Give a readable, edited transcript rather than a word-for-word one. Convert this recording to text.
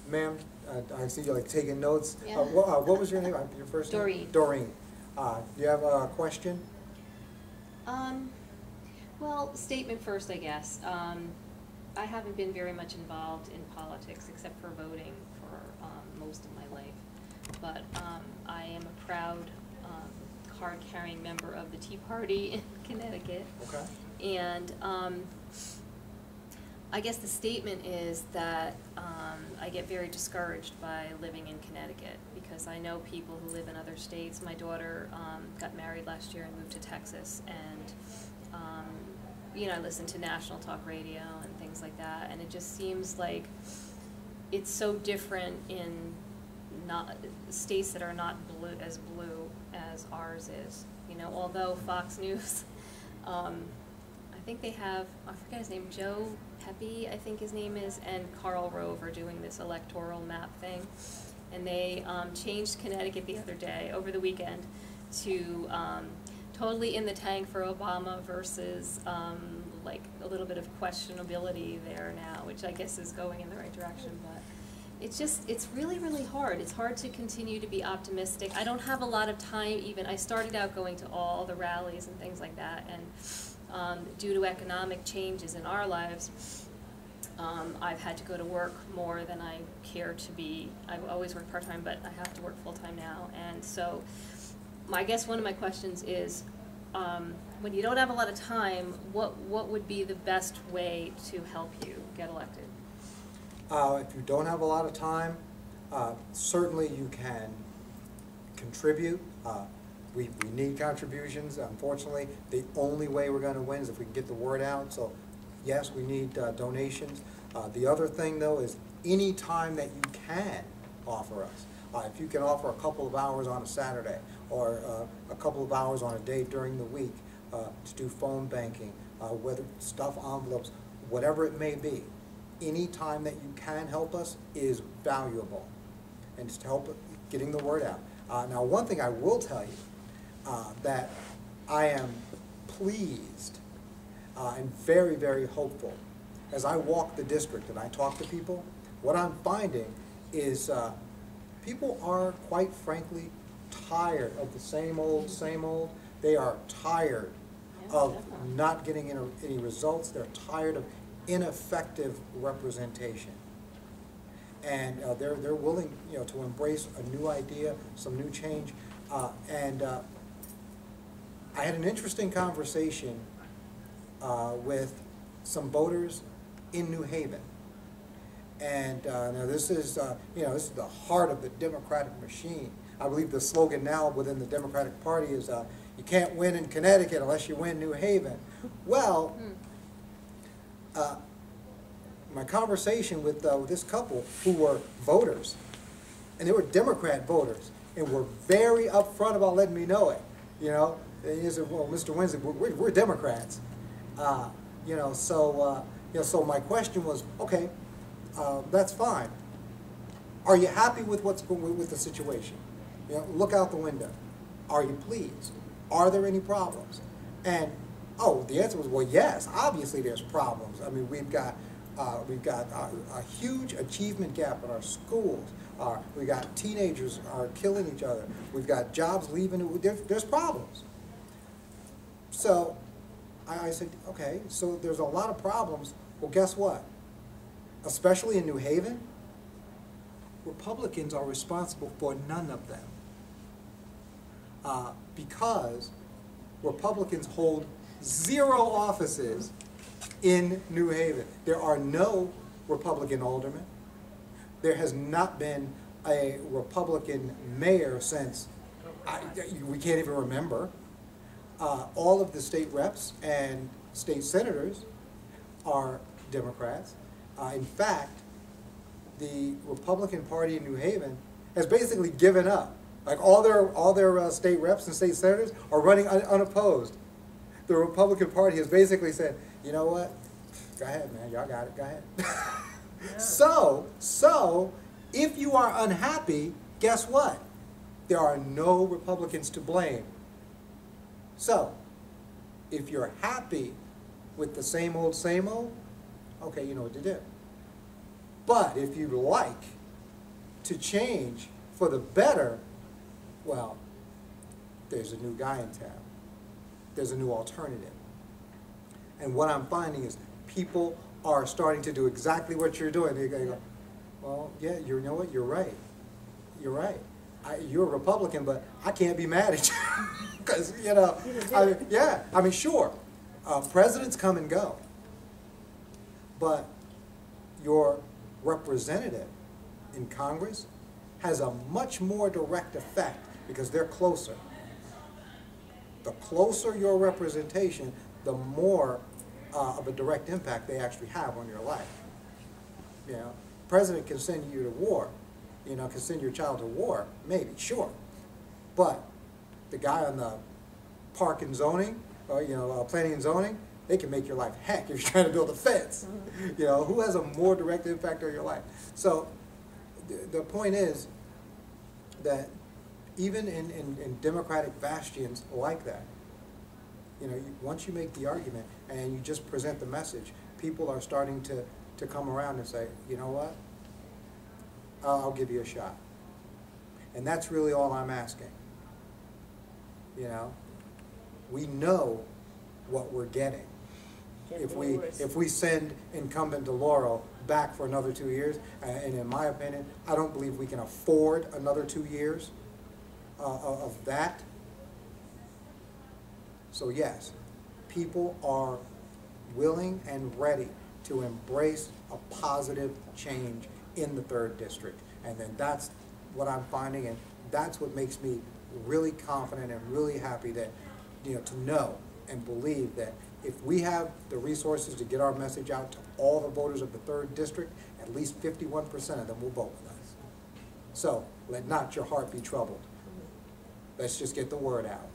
Ma'am, I see you like taking notes. Yeah. What was your name? Your first Doreen. name? Doreen. Do you have a question? Well, statement first, I guess. I haven't been very much involved in politics except for voting for most of my life. But I am a proud card-carrying member of the Tea Party in Connecticut. Okay. And I guess the statement is that I get very discouraged by living in Connecticut because I know people who live in other states. My daughter got married last year and moved to Texas, and you know, I listen to national talk radio and things like that, and it just seems like it's so different in not states that are not blue as ours is. You know, although Fox News, I think they have, I forget his name, Joe Pepe, I think his name is, and Karl Rove are doing this electoral map thing. And they changed Connecticut the other day, over the weekend, to totally in the tank for Obama versus like a little bit of questionability there now, which I guess is going in the right direction. But it's just, it's really, really hard. It's hard to continue to be optimistic. I don't have a lot of time even. I started out going to all the rallies and things like that, and due to economic changes in our lives, I've had to go to work more than I care to be. I've always worked part-time, but I have to work full-time now. And so I guess one of my questions is, when you don't have a lot of time, what would be the best way to help you get elected? If you don't have a lot of time, certainly you can contribute. We need contributions. Unfortunately, the only way we're going to win is if we can get the word out. So, yes, we need donations. The other thing, though, is any time that you can offer us. If you can offer a couple of hours on a Saturday or a couple of hours on a day during the week to do phone banking, whether stuff envelopes, whatever it may be, any time that you can help us is valuable, and just help getting the word out. Now, one thing I will tell you, that I am pleased and very, very hopeful. As I walk the district and I talk to people, what I'm finding is people are, quite frankly, tired of the same old, same old. They are tired of not getting any results. They're tired of ineffective representation. And they're willing, you know, to embrace a new idea, some new change. I had an interesting conversation with some voters in New Haven. And now this is, you know, this is the heart of the Democratic machine. I believe the slogan now within the Democratic Party is, you can't win in Connecticut unless you win New Haven. Well, my conversation with this couple who were voters, and they were Democrat voters, and were very upfront about letting me know it, you know. And he said, well, Mr. Winsley, we're Democrats. You know, so my question was, okay, that's fine. Are you happy with what's going with the situation? You know, look out the window. Are you pleased? Are there any problems? And the answer was, well, yes. Obviously, there's problems. I mean, we've got a huge achievement gap in our schools. We got teenagers are killing each other. We've got jobs leaving. There's problems. So I said, okay, so there's a lot of problems. Well, guess what? Especially in New Haven, Republicans are responsible for none of them. Because Republicans hold 0 offices in New Haven. There are no Republican aldermen. There has not been a Republican mayor since, we can't even remember. All of the state reps and state senators are Democrats. In fact, the Republican Party in New Haven has basically given up. Like all their state reps and state senators are running unopposed. The Republican Party has basically said, you know what? Go ahead, man. Y'all got it. Go ahead. Yeah. So if you are unhappy, guess what? There are no Republicans to blame. So if you're happy with the same old, okay, you know what to do. But if you'd like to change for the better, well, there's a new guy in town. There's a new alternative. And what I'm finding is people are starting to do exactly what you're doing. They're going to go, well, yeah, you know what, you're right. You're right. You're a Republican, but I can't be mad at you. Because, you know, I mean, sure, presidents come and go. But your representative in Congress has a much more direct effect because they're closer. The closer your representation, the more of a direct impact they actually have on your life. You know, president can send you to war, you know, can send your child to war, maybe, sure. But the guy on the park and zoning, or, you know, planning and zoning, they can make your life heck if you're trying to build a fence. You know, who has a more direct impact on your life? So the point is that even in democratic bastions like that, you know, once you make the argument and you just present the message, people are starting to come around and say, you know what, I'll give you a shot. And that's really all I'm asking. You know, we know what we're getting. If we send incumbent DeLauro back for another 2 years, and in my opinion, I don't believe we can afford another 2 years of that. So yes, people are willing and ready to embrace a positive change in the 3rd District. And then that's what I'm finding, and that's what makes me really confident and really happy that, you know, to know and believe that if we have the resources to get our message out to all the voters of the 3rd District, at least 51% of them will vote with us. So let not your heart be troubled. Let's just get the word out.